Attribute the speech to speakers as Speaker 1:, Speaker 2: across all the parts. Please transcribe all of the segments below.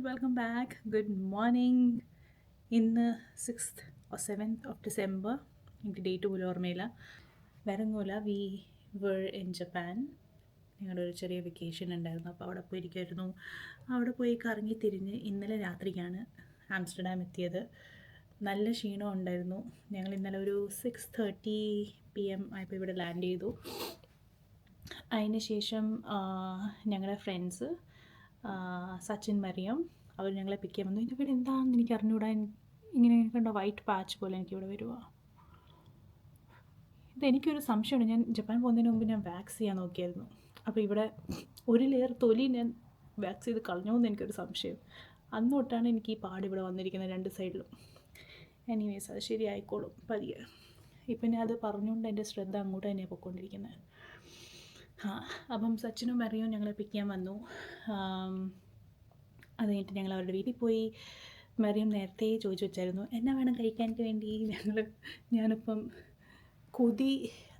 Speaker 1: Welcome back. Good morning. ഇന്ന് 6th or 7th of December. എനിക്ക് date പോലും ഓർമ്മയില്ല. വേറൊന്നുമില്ല, വി വർ ഇൻ ജപ്പാൻ. ഞങ്ങളുടെ ഒരു ചെറിയ വെക്കേഷൻ ഉണ്ടായിരുന്നു, അപ്പോൾ അവിടെ പോയിരിക്കുമായിരുന്നു. അവിടെ പോയി കറങ്ങി തിരിഞ്ഞ് ഇന്നലെ രാത്രിക്കാണ് ആംസ്റ്റർഡാം എത്തിയത്. നല്ല ക്ഷീണം ഉണ്ടായിരുന്നു. ഞങ്ങൾ ഇന്നലെ ഒരു 6:30 PM ആയപ്പോൾ ഇവിടെ ലാൻഡ് ചെയ്തു. അതിന് ശേഷം ഞങ്ങളുടെ ഫ്രണ്ട്സ് സച്ചിൻ, മറിയം, അവർ ഞങ്ങളെ പിക്ക് ചെയ്യാൻ വന്നു. ഇതിവിടെ എന്താണെന്ന് എനിക്ക് അറിഞ്ഞുകൂടാ. ഇങ്ങനെ കണ്ടോ, വൈറ്റ് പാച്ച് പോലെ എനിക്കിവിടെ വരുക. ഇതെനിക്കൊരു സംശയമുണ്ട്. ഞാൻ ജപ്പാൻ പോകുന്നതിന് മുമ്പ് ഞാൻ വാക്സ് ചെയ്യാൻ നോക്കിയായിരുന്നു. അപ്പോൾ ഇവിടെ ഒരു ലെയർ തൊലി ഞാൻ വാക്സ് ചെയ്ത് കളഞ്ഞോ എന്ന് എനിക്കൊരു സംശയം. അന്ന് തൊട്ടാണ് എനിക്ക് ഈ പാട് ഇവിടെ വന്നിരിക്കുന്നത്, രണ്ട് സൈഡിലും. എനിവേസ്, അത് ശരിയായിക്കോളും പതിയെ. ഇപ്പം ഞാൻ അത് പറഞ്ഞുകൊണ്ട് എൻ്റെ ശ്രദ്ധ അങ്ങോട്ട് തന്നെയാണ് പോയിക്കൊണ്ടിരിക്കുന്നത്. അപ്പം സച്ചിനും മറിയും ഞങ്ങളെ പിക്ക് ചെയ്യാൻ വന്നു. അത് കഴിഞ്ഞിട്ട് ഞങ്ങൾ അവരുടെ വീട്ടിൽ പോയി. മറിയം നേരത്തെ ചോദിച്ചു വെച്ചായിരുന്നു എന്നാ വേണം കഴിക്കാനായിട്ട് വേണ്ടി. ഞാനിപ്പം കൊതി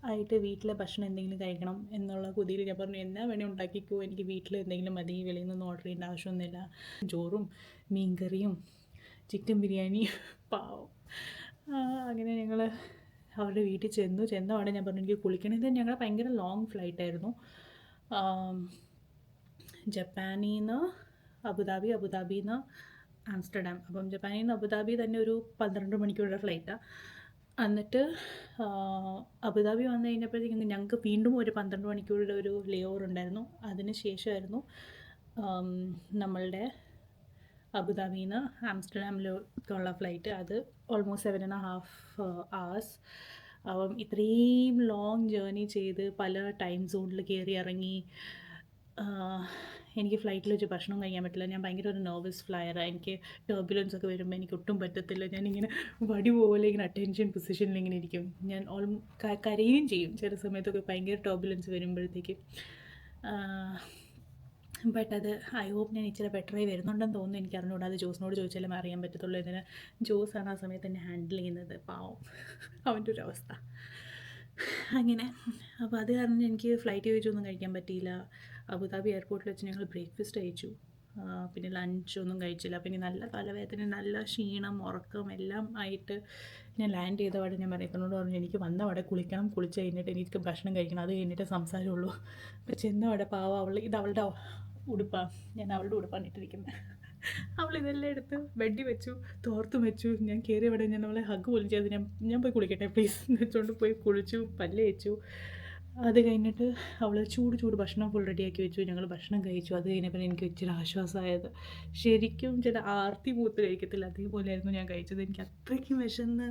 Speaker 1: ആയിട്ട് വീട്ടിലെ ഭക്ഷണം എന്തെങ്കിലും കഴിക്കണം എന്നുള്ള കൊതിയിൽ ഞാൻ പറഞ്ഞു എന്നാ വേണേൽ ഉണ്ടാക്കിക്കോ, എനിക്ക് വീട്ടിൽ എന്തെങ്കിലും മതി, വെളിയിൽ നിന്നൊന്നും ഓർഡർ ചെയ്യേണ്ട ആവശ്യമൊന്നുമില്ല. ചോറും മീൻകറിയും ചിക്കൻ ബിരിയാണിയും പാവം. അങ്ങനെ ഞങ്ങൾ അവരുടെ വീട്ടിൽ ചെന്ന അവിടെ ഞാൻ പറഞ്ഞു എനിക്ക് കുളിക്കണം. ഇത് ഞങ്ങൾ ഭയങ്കര ലോങ് ഫ്ലൈറ്റായിരുന്നു. ജപ്പാനിൽ നിന്ന് അബുദാബിയിൽ നിന്ന് ആംസ്റ്റർഡാം. അപ്പം ജപ്പാനിൽ നിന്ന് അബുദാബി തന്നെ ഒരു 12 മണിക്കൂറുടെ ഫ്ലൈറ്റാണ്. എന്നിട്ട് അബുദാബി വന്നു കഴിഞ്ഞപ്പോഴത്തേക്കും ഞങ്ങൾക്ക് വീണ്ടും ഒരു 12 മണിക്കൂറുടെ ഒരു ലേ ഓവർ ഉണ്ടായിരുന്നു. അതിന് ശേഷമായിരുന്നു നമ്മളുടെ അബുദാബിയിൽ നിന്ന് ആംസ്റ്റർഡാമിലേക്കുള്ള ഫ്ലൈറ്റ്. അത് ഓൾമോസ്റ്റ് 7.5 hours. അപ്പം ഇത്രയും ലോങ് ജേർണി ചെയ്ത് പല ടൈം സോണിൽ കയറി ഇറങ്ങി എനിക്ക് ഫ്ലൈറ്റിൽ വെച്ച് ഭക്ഷണം കഴിക്കാൻ പറ്റില്ല. ഞാൻ ഭയങ്കര ഒരു നെർവസ് ഫ്ലയറാണ്. എനിക്ക് ടർബുലൻസ് ഒക്കെ വരുമ്പോൾ എനിക്ക് ഒട്ടും പറ്റത്തില്ല. ഞാനിങ്ങനെ വടി പോലെ ഇങ്ങനെ അറ്റൻഷൻ പൊസിഷനിൽ ഇങ്ങനെ ഇരിക്കും. ഞാൻ കരയുകയും ചെയ്യും ചില സമയത്തൊക്കെ ഭയങ്കര ടർബുലൻസ് വരുമ്പോഴത്തേക്കും. ബട്ട് അത് ഐ ഹോപ്പ് ഞാൻ ഇച്ചിരി ബെറ്ററായി വരുന്നുണ്ടെന്ന് തോന്നുന്നു. എനിക്ക് അറിഞ്ഞുകൂടാ, അത് ജോസിനോട് ചോദിച്ചാലും അറിയാൻ പറ്റത്തുള്ളൂ. ഇതിന് ജോസാണ് ആ സമയത്ത് എന്നെ ഹാൻഡിൽ ചെയ്യുന്നത്. പാവം, അവൻ്റെ ഒരു അവസ്ഥ അങ്ങനെ. അപ്പോൾ അത് കാരണം എനിക്ക് ഫ്ലൈറ്റ് കഴിച്ചൊന്നും കഴിക്കാൻ പറ്റിയില്ല. അബുദാബി എയർപോർട്ടിൽ വെച്ച് ഞങ്ങൾ ബ്രേക്ക്ഫാസ്റ്റ് കഴിച്ചു, പിന്നെ ലഞ്ചൊന്നും കഴിച്ചില്ല. പിന്നെ നല്ല തലവേദന, നല്ല ക്ഷീണം, ഉറക്കം എല്ലാം ആയിട്ട് ഞാൻ ലാൻഡ് ചെയ്ത പാടെ ഞാൻ മറിയപ്പനോട് പറഞ്ഞു എനിക്ക് വന്ന അവിടെ കുളിക്കണം, കുളിച്ച് കഴിഞ്ഞിട്ട് എനിക്ക് ഭക്ഷണം കഴിക്കണം, അത് കഴിഞ്ഞിട്ട് സംസാരമുള്ളൂ. അപ്പോൾ ചെന്ന അവിടെ പാവം ഇത് അവളുടെ ഉടുപ്പാണ്, ഞാൻ അവളുടെ ഉടുപ്പാണ് ഇട്ടിരിക്കുന്നത്. അവൾ ഇതെല്ലാം എടുത്ത് ബെഡിൽ വെച്ചു, തോർത്തും വെച്ചു. ഞാൻ കയറി അവിടെ ഞാൻ അവളെ ഹഗ് പോലും ചെയ്ത് ഞാൻ പോയി കുളിക്കട്ടെ പ്ലീസ് എന്ന് വെച്ചുകൊണ്ട് പോയി കുളിച്ചു, പല്ല് വെച്ചു. അത് കഴിഞ്ഞിട്ട് അവൾ ചൂട് ഭക്ഷണം ഫുൾ റെഡിയാക്കി വെച്ചു. ഞങ്ങൾ ഭക്ഷണം കഴിച്ചു. അത് കഴിഞ്ഞപ്പോൾ എനിക്ക് ഇച്ചിരി ആശ്വാസമായത്. ശരിക്കും ചില ആർത്തി മൂത്ത് കഴിക്കത്തില്ല, അതേപോലെയായിരുന്നു ഞാൻ കഴിച്ചത്. എനിക്ക് അത്രയ്ക്കും വിശന്ന്.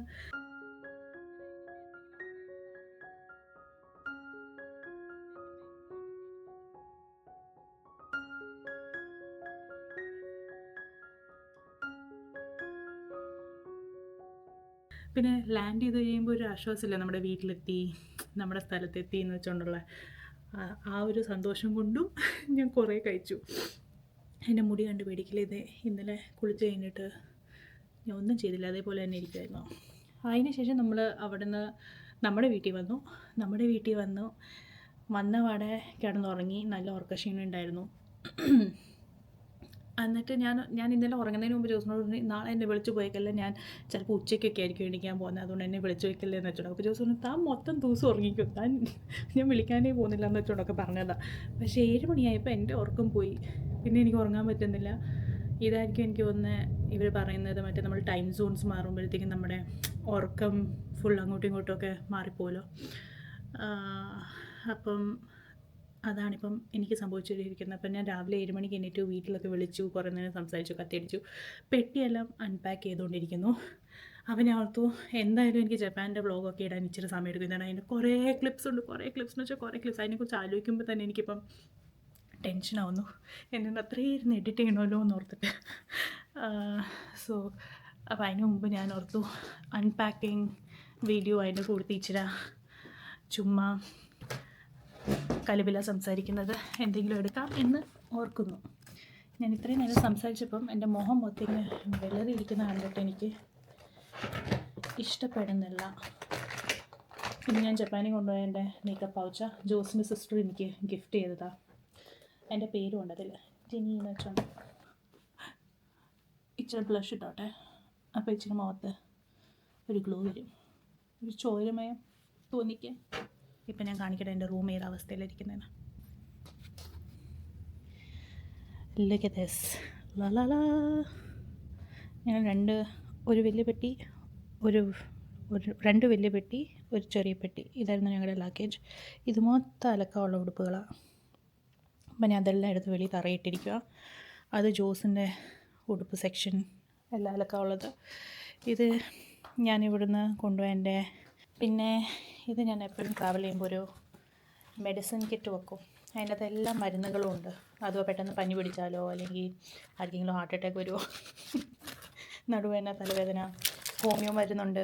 Speaker 1: പിന്നെ ലാൻഡ് ചെയ്ത് കഴിയുമ്പോൾ ഒരു ആശ്വാസമില്ല, നമ്മുടെ വീട്ടിലെത്തി, നമ്മുടെ സ്ഥലത്തെത്തി എന്ന് വെച്ചുകൊണ്ടുള്ള ആ ഒരു സന്തോഷം കൊണ്ടും ഞാൻ കുറേ കഴിച്ചു. എൻ്റെ മുടി കണ്ട് പേടിക്കില്ല. ഇത് ഇന്നലെ കുളിച്ച് കഴിഞ്ഞിട്ട് ഞാൻ ഒന്നും ചെയ്തില്ല, അതേപോലെ തന്നെ ഇരിക്കുമായിരുന്നു. അതിന് ശേഷം നമ്മൾ അവിടെ നിന്ന് നമ്മുടെ വീട്ടിൽ വന്നു വന്നപാടെ കിടന്നുറങ്ങി. നല്ല ഉറക്കക്ഷീണം ഉണ്ടായിരുന്നു. എന്നിട്ട് ഞാൻ ഇന്നലെ ഉറങ്ങുന്നതിന് മുമ്പ് ജോസിനോട് പറഞ്ഞു നാളെ എന്നെ വിളിച്ച് പോയേക്കല്ല, ഞാൻ ചിലപ്പോൾ ഉച്ചയ്ക്കൊക്കെ ആയിരിക്കും എണീക്കാൻ പോകുന്നത്, അതുകൊണ്ട് എന്നെ വിളിച്ച് വയ്ക്കല്ലേ എന്ന് വെച്ചോളൂ. അപ്പോൾ ജോസ് പറഞ്ഞു താൻ മൊത്തം ദിവസം ഉറങ്ങിക്കും, ഞാൻ വിളിക്കാനേ പോകുന്നില്ല എന്ന് വെച്ചോണ്ടൊക്കെ പറഞ്ഞതാണ്. പക്ഷേ 7 മണിയായപ്പോൾ എൻ്റെ ഉറക്കം പോയി. പിന്നെ എനിക്ക് ഉറങ്ങാൻ പറ്റുന്നില്ല. ഇതായിരിക്കും എനിക്ക് തോന്നുന്നത് ഇവർ പറയുന്നത്, മറ്റേ നമ്മൾ ടൈം സോൺസ് മാറുമ്പോഴത്തേക്കും നമ്മുടെ ഉറക്കം ഫുൾ അങ്ങോട്ടും ഇങ്ങോട്ടുമൊക്കെ മാറിപ്പോലോ. അപ്പം അതാണിപ്പം എനിക്ക് സംഭവിച്ചുകൊണ്ടിരിക്കുന്നത്. അപ്പം ഞാൻ രാവിലെ 7 മണിക്ക് എണീറ്റു, വീട്ടിലൊക്കെ വിളിച്ചു, കുറേ നേരം സംസാരിച്ചു, കത്തിയടിച്ചു, പെട്ടിയെല്ലാം അൺപാക്ക് ചെയ്തുകൊണ്ടിരിക്കുന്നു. അപ്പം ഞാൻ ഓർത്തു എന്തായാലും എനിക്ക് ജപ്പാൻ്റെ വ്ളോഗൊക്കെ ഇടാൻ ഇച്ചിരി സമയം എടുക്കും. എന്താണ് അതിൻ്റെ കുറേ ക്ലിപ്സ് ഉണ്ട്, കുറേ ക്ലിപ്സ് എന്ന് വെച്ചാൽ കുറേ ക്ലിപ്സ്. അതിനെക്കുറിച്ച് ആലോചിക്കുമ്പോൾ തന്നെ എനിക്കിപ്പം ടെൻഷനാവുന്നു. എന്നെ അത്രയും ഇരുന്ന് എഡിറ്റ് ചെയ്യണമല്ലോ എന്ന് ഓർത്തിട്ട്. സോ അപ്പോൾ അതിന് മുമ്പ് ഞാൻ ഓർത്തു അൺപാക്കിങ് വീഡിയോ അതിൻ്റെ കൂടുതൽ ഇച്ചിരി ചുമ്മാ കലപില സംസാരിക്കുന്നത് എന്തെങ്കിലും എടുക്കാം എന്ന് ഓർക്കുന്നു. ഞാൻ ഇത്രയും നേരം സംസാരിച്ചപ്പം എൻ്റെ മുഖം മൊത്തം വെള്ളരിയിരിക്കുന്ന കണ്ടിട്ട് എനിക്ക് ഇഷ്ടപ്പെടുന്നില്ല. പിന്നെ ഞാൻ ജപ്പാനിൽ കൊണ്ടുപോയ എൻ്റെ മേക്കപ്പ് പൗച്ച ജോസിൻ്റെ സിസ്റ്റർ എനിക്ക് ഗിഫ്റ്റ് ചെയ്തതാണ്. എൻ്റെ പേരും ഉണ്ട് അതിൽ, ജിനി എന്ന് വെച്ചോണ്ട്. ഇച്ചിരി ബ്ലഷ് ഇട്ടോട്ടെ. അപ്പോൾ ഇച്ചിരി മുഖത്ത് ഒരു ഗ്ലോ വരും, ഒരു ചോരമയം തോന്നിക്കാൻ. ഇപ്പം ഞാൻ കാണിക്കട്ടെ എൻ്റെ റൂം ഏത് അവസ്ഥയിലിരിക്കുന്നതെന്ന്. Look at this. La la la. ഞാൻ ഒരു വലിയ പെട്ടി, ഒരു രണ്ട് വലിയ പെട്ടി, ഒരു ചെറിയ പെട്ടി, ഇതായിരുന്നു ഞങ്ങളുടെ ലഗേജ്. ഇത് മൊത്തം അലക്കമുള്ള ഉടുപ്പുകളാണ്. അപ്പം ഞാൻ അതെല്ലാം എടുത്ത് വെളിയിൽ തറയിട്ടിരിക്കുക. അത് ജോസിൻ്റെ ഉടുപ്പ് സെക്ഷൻ എല്ലാം അലക്കമുള്ളത്. ഇത് ഞാനിവിടുന്ന് കൊണ്ടുപോയ പിന്നെ ഇത് ഞാൻ എപ്പോഴും ട്രാവൽ ചെയ്യുമ്പോൾ ഒരു മെഡിസിൻ കിറ്റ് വെക്കും. അതിനകത്ത് എല്ലാ മരുന്നുകളും ഉണ്ട്. അതോ പെട്ടെന്ന് പനി പിടിച്ചാലോ അല്ലെങ്കിൽ ആർക്കെങ്കിലും ഹാർട്ട് അറ്റാക്ക് വരുമോ, നടുവേദന, തലവേദന, ഹോമിയോ മരുന്നുണ്ട്,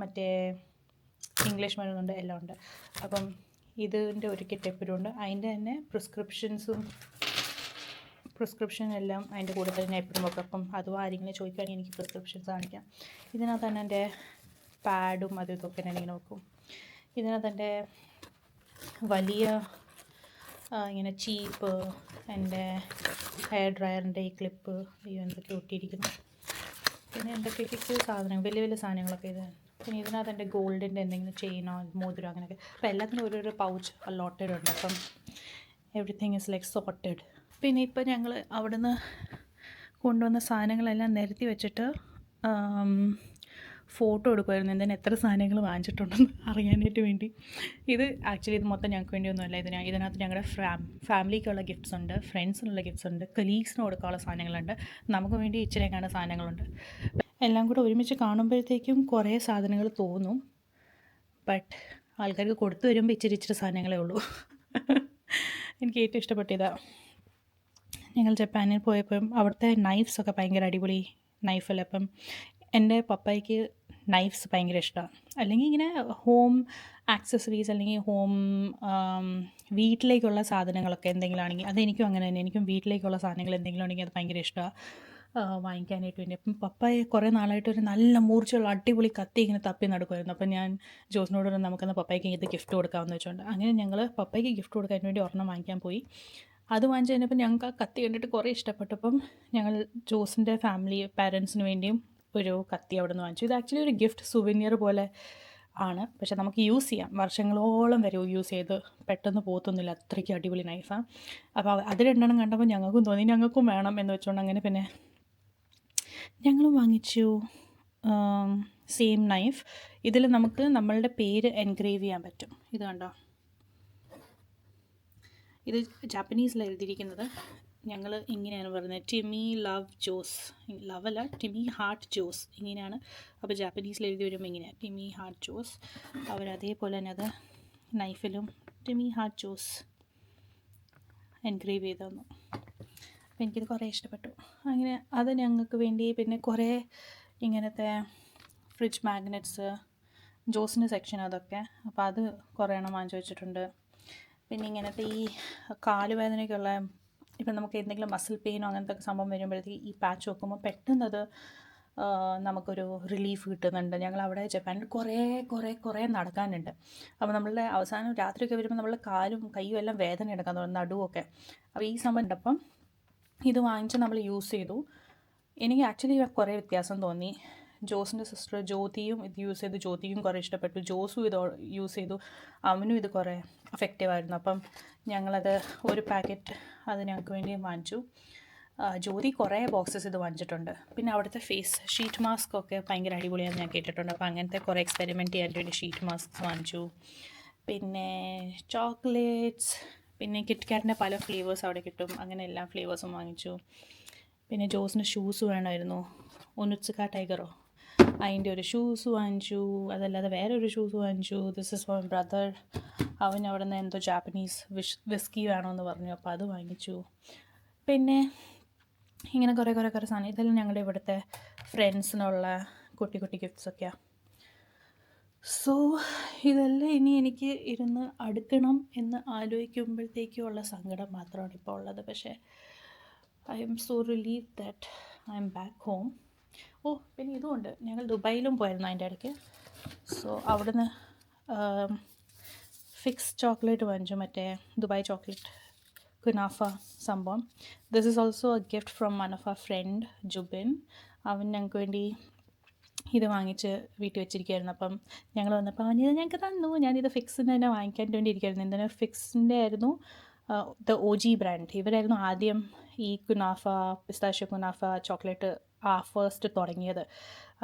Speaker 1: മറ്റേ ഇംഗ്ലീഷ് മരുന്നുണ്ട്, എല്ലാം ഉണ്ട്. അപ്പം ഇതിൻ്റെ ഒരു കിറ്റ് എപ്പോഴും ഉണ്ട്. അതിൻ്റെ തന്നെ പ്രിസ്ക്രിപ്ഷൻ എല്ലാം അതിൻ്റെ കൂടെ തന്നെ എപ്പോഴും വെക്കും. അപ്പം അതും ആരെങ്കിലും ചോദിക്കുകയാണെങ്കിൽ എനിക്ക് പ്രിസ്ക്രിപ്ഷൻസ് കാണിക്കാം. ഇതിനകത്ത് തന്നെ എൻ്റെ പാഡും അതും ഇതൊക്കെ ഞാനിങ്ങനെ വെക്കും. ഇതിനകത്ത് എൻ്റെ വലിയ ഇങ്ങനെ ചീപ്പ്, എൻ്റെ ഹെയർ ഡ്രയറിൻ്റെ ഈ ക്ലിപ്പ്, എന്തൊക്കെ ഒട്ടിയിരിക്കുന്നു. പിന്നെ എന്തൊക്കെയൊക്കെ സാധനങ്ങൾ, വലിയ വലിയ സാധനങ്ങളൊക്കെ ഇത്. പിന്നെ ഇതിനകത്ത് എൻ്റെ ഗോൾഡിൻ്റെ എന്തെങ്കിലും ചെയിനോ മോതിരോ അങ്ങനെയൊക്കെ. അപ്പോൾ എല്ലാത്തിനും ഓരോരോ പൗച്ച് അലോട്ടഡ് ഉണ്ട്. അപ്പം എവറിത്തിങ് ഈസ് ലൈക്ക് സോർട്ടഡ്. പിന്നെ ഇപ്പം ഞങ്ങൾ അവിടുന്ന് കൊണ്ടുവന്ന സാധനങ്ങളെല്ലാം നിരത്തി വെച്ചിട്ട് ഫോട്ടോ എടുക്കുമായിരുന്നു, എന്തിനാ എത്ര സാധനങ്ങൾ വാങ്ങിച്ചിട്ടുണ്ടെന്ന് അറിയാനായിട്ട് വേണ്ടി. ഇത് ആക്ച്വലി ഇത് മൊത്തം ഞങ്ങൾക്ക് വേണ്ടിയൊന്നുമല്ല. ഇതിനകത്ത് ഞങ്ങളുടെ ഫാമിലിക്കുള്ള ഗിഫ്റ്റ്സ് ഉണ്ട്, ഫ്രണ്ട്സിനുള്ള ഗിഫ്റ്റ്സ് ഉണ്ട്, കൊലീഗ്സിന് കൊടുക്കാനുള്ള സാധനങ്ങളുണ്ട്, നമുക്ക് വേണ്ടി ഇച്ചിരി കാണുന്ന സാധനങ്ങളുണ്ട്. എല്ലാം കൂടെ ഒരുമിച്ച് കാണുമ്പോഴത്തേക്കും കുറേ സാധനങ്ങൾ തോന്നും. ബട്ട് ആൾക്കാർക്ക് കൊടുത്തു വരുമ്പോൾ ഇച്ചിരി സാധനങ്ങളേ ഉള്ളൂ. എനിക്ക് ഏറ്റവും ഇഷ്ടപ്പെട്ടതാണ്, ഞങ്ങൾ ജപ്പാനിൽ പോയപ്പം അവിടുത്തെ നൈഫ്സൊക്കെ ഭയങ്കര അടിപൊളി നൈഫല്ലേ. അപ്പം എൻ്റെ പപ്പായ്ക്ക് നൈഫ്സ് ഭയങ്കര ഇഷ്ടമാണ്. അല്ലെങ്കിൽ ഇങ്ങനെ ഹോം ആക്സസറീസ് അല്ലെങ്കിൽ വീട്ടിലേക്കുള്ള സാധനങ്ങളൊക്കെ എന്തെങ്കിലും ആണെങ്കിൽ അതെനിക്കും അങ്ങനെ തന്നെ. എനിക്കും വീട്ടിലേക്കുള്ള സാധനങ്ങൾ എന്തെങ്കിലും ഉണ്ടെങ്കിൽ അത് ഭയങ്കര ഇഷ്ടമാണ് വാങ്ങിക്കാനായിട്ട് വേണ്ടി. അപ്പം പപ്പായെ കുറേ നാളായിട്ട് ഒരു നല്ല മൂർച്ചയുള്ള അടിപൊളി കത്തി ഇങ്ങനെ തപ്പി നടക്കുമായിരുന്നു. അപ്പം ഞാൻ ജോസിനോട് നമുക്കെന്ന് പപ്പായ്ക്ക് ഇത് ഗിഫ്റ്റ് കൊടുക്കാമെന്ന് വെച്ചുകൊണ്ട് അങ്ങനെ ഞങ്ങൾ പപ്പായ്ക്ക് ഗിഫ്റ്റ് കൊടുക്കാൻ വേണ്ടി ഒരെണ്ണം വാങ്ങിക്കാൻ പോയി. അത് വാങ്ങിച്ച് കഴിഞ്ഞപ്പോൾ ഞങ്ങൾക്ക് ആ കത്തി കണ്ടിട്ട് കുറേ ഇഷ്ടപ്പെട്ടപ്പം ഞങ്ങൾ ജോസിൻ്റെ പാരൻസിന് വേണ്ടിയും ഒരു കത്തി അവിടെ നിന്ന് വാങ്ങിച്ചു. ഇത് ആക്ച്വലി ഒരു ഗിഫ്റ്റ് സുവനിയർ പോലെ ആണ്, പക്ഷെ നമുക്ക് യൂസ് ചെയ്യാം, വർഷങ്ങളോളം വരെ യൂസ് ചെയ്ത് പെട്ടെന്ന് പോത്തൊന്നുമില്ല, അത്രയ്ക്ക് അടിപൊളി നൈഫാണ്. അപ്പോൾ അത് രണ്ടെണ്ണം കണ്ടപ്പോൾ ഞങ്ങൾക്കും തോന്നി ഞങ്ങൾക്കും വേണം എന്ന് വെച്ചുകൊണ്ട് അങ്ങനെ പിന്നെ ഞങ്ങളും വാങ്ങിച്ചു സെയിം നൈഫ്. ഇതിൽ നമുക്ക് നമ്മളുടെ പേര് എൻഗ്രേവ് ചെയ്യാൻ പറ്റും. ഇത് കണ്ടോ, ഇത് ജാപ്പനീസിലാണ് എഴുതിയിരിക്കുന്നത്. ഞങ്ങൾ ഇങ്ങനെയാണ് പറയുന്നത്, ടിമി ലവ് ജോസ്, ലവ് അല്ല, ടിമി ഹാർട്ട് ജോസ് ഇങ്ങനെയാണ്. അപ്പോൾ ജാപ്പനീസിൽ എഴുതി വരുമ്പോൾ ഇങ്ങനെയാണ്, ടിമി ഹാർട്ട് ജോസ്. അവരതേപോലെ തന്നെ അത് നൈഫിലും ടിമി ഹാർട്ട് ജോസ് എൻഗ്രേവ് ചെയ്ത് തന്നു. അപ്പോൾ എനിക്കിത് കുറേ ഇഷ്ടപ്പെട്ടു. അങ്ങനെ അത് ഞങ്ങൾക്ക് വേണ്ടി. പിന്നെ കുറേ ഇങ്ങനത്തെ ഫ്രിഡ്ജ് മാഗ്നറ്റ്സ്, ജോസിൻ്റെ സെക്ഷൻ അതൊക്കെ, അപ്പോൾ അത് കുറേ എണ്ണം വാങ്ങിച്ചു വെച്ചിട്ടുണ്ട്. പിന്നെ ഇങ്ങനത്തെ ഈ കാലുവേദനയ്ക്കുള്ള, ഇപ്പം നമുക്ക് എന്തെങ്കിലും മസിൽ പെയിനോ അങ്ങനത്തെ സംഭവം വരുമ്പോഴത്തേക്ക് ഈ പാച്ച് വെക്കുമ്പോൾ പെട്ടെന്നത് നമുക്കൊരു റിലീഫ് കിട്ടുന്നുണ്ട്. ഞങ്ങൾ അവിടെ ജപ്പാനിൽ കുറേ നടക്കാനുണ്ട്. അപ്പോൾ നമ്മളുടെ അവസാനം രാത്രിയൊക്കെ വരുമ്പോൾ നമ്മളുടെ കാലും കയ്യും എല്ലാം വേദന എടുക്കാൻ തുടങ്ങും, നടുവൊക്കെ. അപ്പോൾ ഈ സംഭവം ഉണ്ടപ്പം ഇത് വാങ്ങിച്ച് നമ്മൾ യൂസ് ചെയ്തു. എനിക്ക് ആക്ച്വലി കുറേ വ്യത്യാസം തോന്നി. ജോസിൻ്റെ സിസ്റ്റർ ജ്യോതിയും ഇത് യൂസ് ചെയ്തു, ജ്യോതിക്കും കുറേ ഇഷ്ടപ്പെട്ടു. ജോസും ഇത് യൂസ് ചെയ്തു, അവനും ഇത് കുറേ എഫക്റ്റീവായിരുന്നു. അപ്പം ഞങ്ങളത് ഒരു പാക്കറ്റ് അത് ഞങ്ങൾക്ക് വേണ്ടി വാങ്ങിച്ചു. ജ്യോതി കുറേ ബോക്സസ് ഇത് വാങ്ങിച്ചിട്ടുണ്ട്. പിന്നെ അവിടുത്തെ ഫേസ് ഷീറ്റ് മാസ്ക് ഒക്കെ ഭയങ്കര അടിപൊളിയാണെന്ന് ഞാൻ കേട്ടിട്ടുണ്ട്. അപ്പോൾ അങ്ങനത്തെ കുറേ എക്സ്പെരിമെൻറ്റ് ചെയ്യാൻ വേണ്ടി ഷീറ്റ് മാസ്ക് വാങ്ങിച്ചു. പിന്നെ ചോക്ലേറ്റ്സ്, പിന്നെ കിറ്റ്കാറ്റിൻ്റെ പല ഫ്ലേവേഴ്സ് അവിടെ കിട്ടും, അങ്ങനെ എല്ലാ ഫ്ലേവേഴ്സും വാങ്ങിച്ചു. പിന്നെ ജോസിന് ഷൂസ് വേണമായിരുന്നു, ഒനുത്സുക ടൈഗറോ, അതിൻ്റെ ഒരു ഷൂസ് വാങ്ങിച്ചു. അതല്ലാതെ വേറൊരു ഷൂസ് വാങ്ങിച്ചു. This is for my brother. അവൻ അവിടെ നിന്ന് എന്തോ ജാപ്പനീസ് വിസ്കി വേണമെന്ന് പറഞ്ഞു, അപ്പോൾ അത് വാങ്ങിച്ചു. പിന്നെ ഇങ്ങനെ കുറേ സാധനം. ഇതെല്ലാം ഞങ്ങളുടെ ഇവിടുത്തെ ഫ്രണ്ട്സിനുള്ള കുട്ടി ഗിഫ്റ്റ്സൊക്കെയാണ്. സോ ഇതെല്ലാം ഇനി എനിക്ക് ഇരുന്ന് അടുക്കണം എന്ന് ആലോചിക്കുമ്പോഴത്തേക്കുള്ള സങ്കടം മാത്രമാണ് ഇപ്പോൾ ഉള്ളത്. പക്ഷേ I M so relieve that I M back home. പിന്നെ ഇതുമുണ്ട്, ഞങ്ങൾ ദുബായിലും പോയിരുന്നു അതിൻ്റെ ഇടയ്ക്ക്. സോ അവിടുന്ന് ഫിക്സ് ചോക്ലേറ്റ് വാങ്ങിച്ചു, മറ്റേ ദുബായ് ചോക്ലേറ്റ് കുനാഫ സംഭവം. This is also a gift from one of our friend Jubin. അവൻ ഞങ്ങൾക്ക് വേണ്ടി ഇത് വാങ്ങിച്ച് വീട്ടിൽ വെച്ചിരിക്കുകയായിരുന്നു. അപ്പം ഞങ്ങൾ വന്നപ്പോൾ അവനിത് ഞങ്ങൾക്ക് തന്നു. ഞാനിത് ഫിക്സിന് തന്നെ വാങ്ങിക്കാൻ വേണ്ടി ഇരിക്കുകയായിരുന്നു. എന്തിനാ ഫിക്സിൻ്റെ ആയിരുന്നു ദ OG ബ്രാൻഡ്. ഇവരായിരുന്നു ആദ്യം ഈ kunafa, pistachio kunafa chocolate first തുടങ്ങിയത്.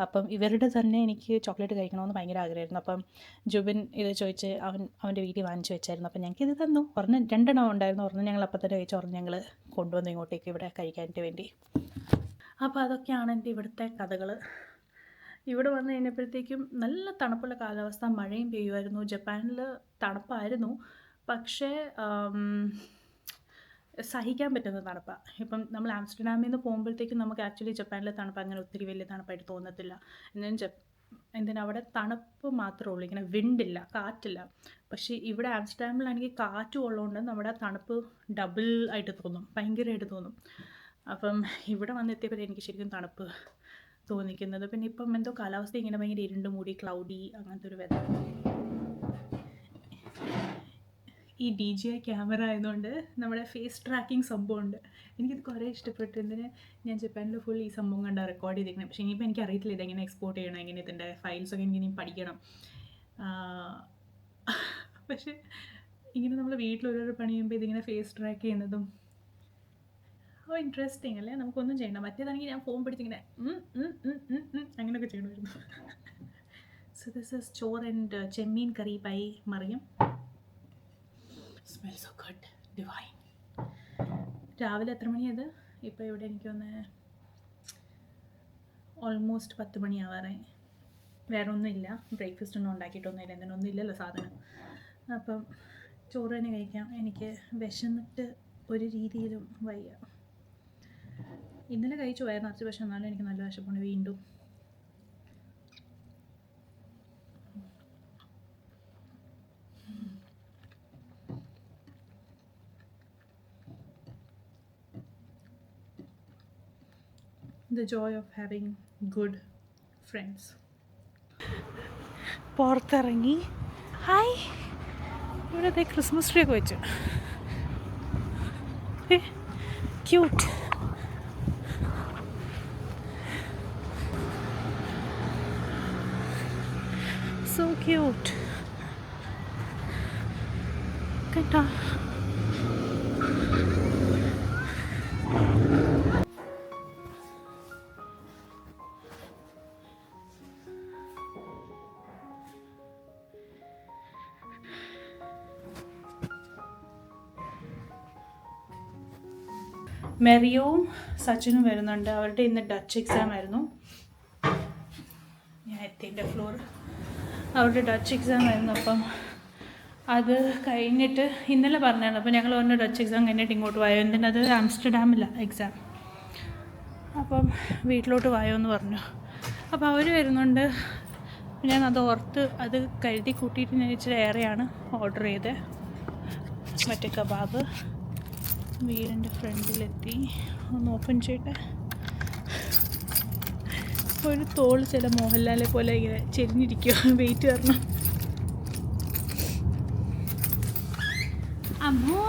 Speaker 1: അപ്പം ഇവരുടെ തന്നെ എനിക്ക് ചോക്ലേറ്റ് കഴിക്കണമെന്ന് ഭയങ്കര ആഗ്രഹമായിരുന്നു. അപ്പം ജുബിൻ ഇത് ചോദിച്ച് അവൻ്റെ വീട്ടിൽ വാങ്ങിച്ച് വെച്ചായിരുന്നു. അപ്പം ഞങ്ങൾക്ക് ഇത് തന്നു. രണ്ടെണ്ണം ഉണ്ടായിരുന്നു. ഒരെണ്ണം ഞങ്ങൾ അപ്പം തന്നെ കഴിച്ചു, ഒരെണ്ണം ഞങ്ങൾ കൊണ്ടുവന്നു ഇങ്ങോട്ടേക്ക് ഇവിടെ കഴിക്കാനായിട്ട് വേണ്ടി. അപ്പോൾ അതൊക്കെയാണ് എൻ്റെ ഇവിടുത്തെ കഥകൾ. ഇവിടെ വന്നു കഴിഞ്ഞപ്പോഴത്തേക്കും നല്ല തണുപ്പുള്ള കാലാവസ്ഥ, മഴയും പെയ്യുമായിരുന്നു. ജപ്പാനിൽ തണുപ്പായിരുന്നു, പക്ഷേ സഹിക്കാൻ പറ്റുന്ന തണുപ്പാണ്. ഇപ്പം നമ്മൾ ആംസ്റ്റർഡാമിൽ നിന്ന് പോകുമ്പോഴത്തേക്കും നമുക്ക് ആക്ച്വലി ജപ്പാനിലെ തണുപ്പ് അങ്ങനെ ഒത്തിരി വലിയ തണുപ്പായിട്ട് തോന്നത്തില്ല. എന്തിനാ അവിടെ തണുപ്പ് മാത്രമേ ഉള്ളൂ, ഇങ്ങനെ വിണ്ടില്ല, കാറ്റില്ല. പക്ഷേ ഇവിടെ ആംസ്റ്റർഡാമിലാണെങ്കിൽ കാറ്റും ഉള്ളതുകൊണ്ട് നമ്മുടെ തണുപ്പ് ഡബിൾ ആയിട്ട് തോന്നും, ഭയങ്കരമായിട്ട് തോന്നും. അപ്പം ഇവിടെ വന്നെത്തിയപ്പോൾ എനിക്ക് ശരിക്കും തണുപ്പ് തോന്നിക്കുന്നത്. പിന്നെ ഇപ്പം എന്തോ കാലാവസ്ഥ ഇങ്ങനെ ഭയങ്കര ഇരുണ്ട് മൂടി, ക്ലൗഡി, അങ്ങനത്തെ ഒരു വെതർ. ഈ DJI ക്യാമറ ആയതുകൊണ്ട് നമ്മുടെ ഫേസ് ട്രാക്കിംഗ് സംഭവമുണ്ട്. എനിക്കിത് കുറേ ഇഷ്ടപ്പെട്ടു. എന്തിന് ഞാൻ ജപ്പാനിൽ ഫുൾ ഈ സംഭവം കണ്ട റെക്കോർഡ് ചെയ്തിരിക്കണം. പക്ഷേ ഇനിയിപ്പോൾ എനിക്ക് അറിയത്തില്ല ഇതെങ്ങനെ എക്സ്പോർട്ട് ചെയ്യണം, എങ്ങനെ ഇതിൻ്റെ ഫയൽസൊക്കെ എനിക്ക് ഇനി പഠിക്കണം. പക്ഷേ ഇങ്ങനെ നമ്മൾ വീട്ടിലൊരു പണി ചെയ്യുമ്പോൾ ഇതിങ്ങനെ ഫേസ് ട്രാക്ക് ചെയ്യുന്നതും ഇൻട്രസ്റ്റിംഗ് അല്ലേ? നമുക്കൊന്നും ചെയ്യണ്ട. മറ്റേതാണെങ്കിൽ ഞാൻ ഫോൺ പിടിച്ചിങ്ങനെ അങ്ങനെയൊക്കെ ചെയ്യണമായിരുന്നു. So this is chor and chemmeen curry by Mariyam. Smell so good, divine. രാവിലെ എത്ര മണിയത്? ഇപ്പോൾ ഇവിടെ എനിക്കൊന്ന് ഓൾമോസ്റ്റ് 10 മണിയാവാറായി. വേറെ ഒന്നുമില്ല, ബ്രേക്ക്ഫാസ്റ്റ് ഒന്നും ഉണ്ടാക്കിയിട്ടൊന്നുമില്ല, എന്തിനൊന്നും ഇല്ലല്ലോ സാധനം. അപ്പം ചോറ് തന്നെ കഴിക്കാം. എനിക്ക് വിശന്നിട്ട് ഒരു രീതിയിലും വയ്യ. ഇന്നലെ കഴിച്ചു വയറ് നിറച്ച്, പക്ഷെ എന്നാലും എനിക്ക് നല്ല വിശപ്പുണ്ട് വീണ്ടും. The joy of having good friends. പുറത്തിറങ്ങി ഹായ്, ഇവിടെ ക്രിസ്മസ് ട്രീ ഒക്കെ വെച്ചു. ക്യൂട്ട്. So cute. കേട്ടോ? മെറിയവും സച്ചിനും വരുന്നുണ്ട്. അവരുടെ ഇന്ന് ഡച്ച് എക്സാം ആയിരുന്നു. ഞാൻ എത്തിൻ്റെ ഫ്ലോർ. അവരുടെ ഡച്ച് എക്സാം ആയിരുന്നു. അപ്പം അത് കഴിഞ്ഞിട്ട് ഇന്നലെ പറഞ്ഞായിരുന്നു. അപ്പോൾ ഞങ്ങൾ പറഞ്ഞു ഡച്ച് എക്സാം കഴിഞ്ഞിട്ട് ഇങ്ങോട്ട് വായോ, എന്തിനത് ആംസ്റ്റർഡാമിലാണ് എക്സാം. അപ്പം വീട്ടിലോട്ട് വായോ എന്ന് പറഞ്ഞു. അപ്പോൾ അവർ വരുന്നുണ്ട്. ഞാൻ അത് ഓർത്ത് അത് കരുതി കൂട്ടിയിട്ട് ഞാൻ ഇച്ചിരി ഏറെയാണ് ഓർഡർ ചെയ്തത്. മറ്റേ കബാബ് വീടിൻ്റെ ഫ്രണ്ടിലെത്തി. ഒന്ന് ഓപ്പൺ ചെയ്യട്ടെ. ഒരു തോൾ ചില മോഹൻലാലെ പോലെ ഇങ്ങനെ ചെരിഞ്ഞിരിക്കുക, വെയിറ്റ് കാരണം. അമ്മോ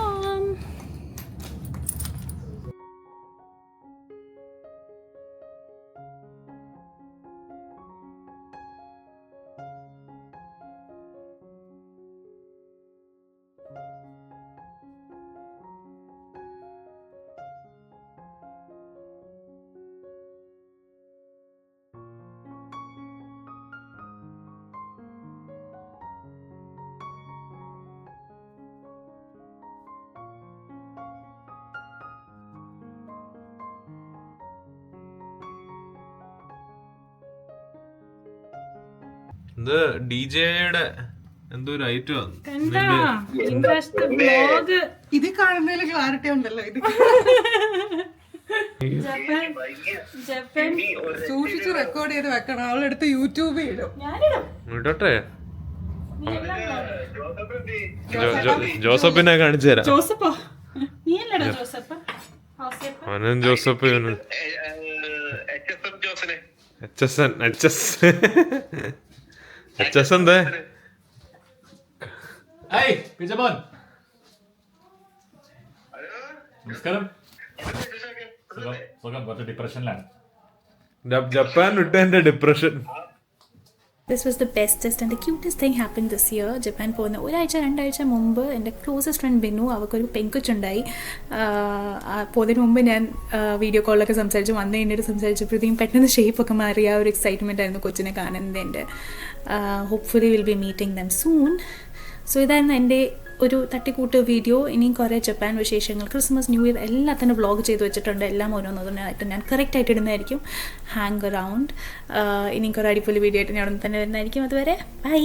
Speaker 2: ഇത് DJIയുടെ എന്തോ ഒരു ഐറ്റം.
Speaker 3: ഇത് കാണുന്നതിൽ ക്ലാരിറ്റി ഉണ്ടല്ലോ. ഇത് സൂക്ഷിച്ച് റെക്കോർഡ് ചെയ്ത് വെക്കണം. അവളെടുത്ത് യൂട്യൂബിൽ ഇടും.
Speaker 2: ഇടട്ടെ. ജോസഫിനെ കാണിച്ചു തരാം. അവനും ജോസഫ് എന്താ
Speaker 4: നമസ്കാരം. സുഖം. കുറച്ച് ഡിപ്രഷനിലാണ്.
Speaker 2: ജപ്പാൻ വിട്ട എന്റെ depression.
Speaker 1: This was the bestest and the cutest thing happen this year. Japan പോകുന്ന ഒരാഴ്ച 2 ആഴ്ച മുമ്പ് എൻ്റെ ക്ലോസസ്റ്റ് ഫ്രണ്ട് ബിനു, അവർക്കൊരു പെൺകൊച്ചുണ്ടായി. പോകുന്നതിന് മുമ്പ് ഞാൻ വീഡിയോ കോളിലൊക്കെ സംസാരിച്ചു, വന്ന് കഴിഞ്ഞിട്ട് സംസാരിച്ചപ്പോഴത്തേക്കും പെട്ടെന്ന് ഷേപ്പൊക്കെ മാറി. ആ ഒരു എക്സൈറ്റ്മെൻ്റ് ആയിരുന്നു കൊച്ചിനെ കാണുന്നതിൻ്റെ. Hopefully will be meeting them soon. So ഇതായിരുന്നു എൻ്റെ ഒരു തട്ടിക്കൂട്ട് വീഡിയോ. ഇനിയും കുറേ ജപ്പാൻ വിശേഷങ്ങൾ, ക്രിസ്മസ്, ന്യൂ ഇയർ എല്ലാം തന്നെ വ്ളോഗ് ചെയ്ത് വെച്ചിട്ടുണ്ട്. എല്ലാം ഓരോന്നോരോന്നായിട്ട് ഞാൻ കറക്റ്റായിട്ട് ഇടുന്നതായിരിക്കും. Hang around. ഇനിയും കുറേ അടിപൊളി വീഡിയോ ആയിട്ട് ഞാൻ ഉടനെ തന്നെ വരുന്നതായിരിക്കും. അതുവരെ ബൈ.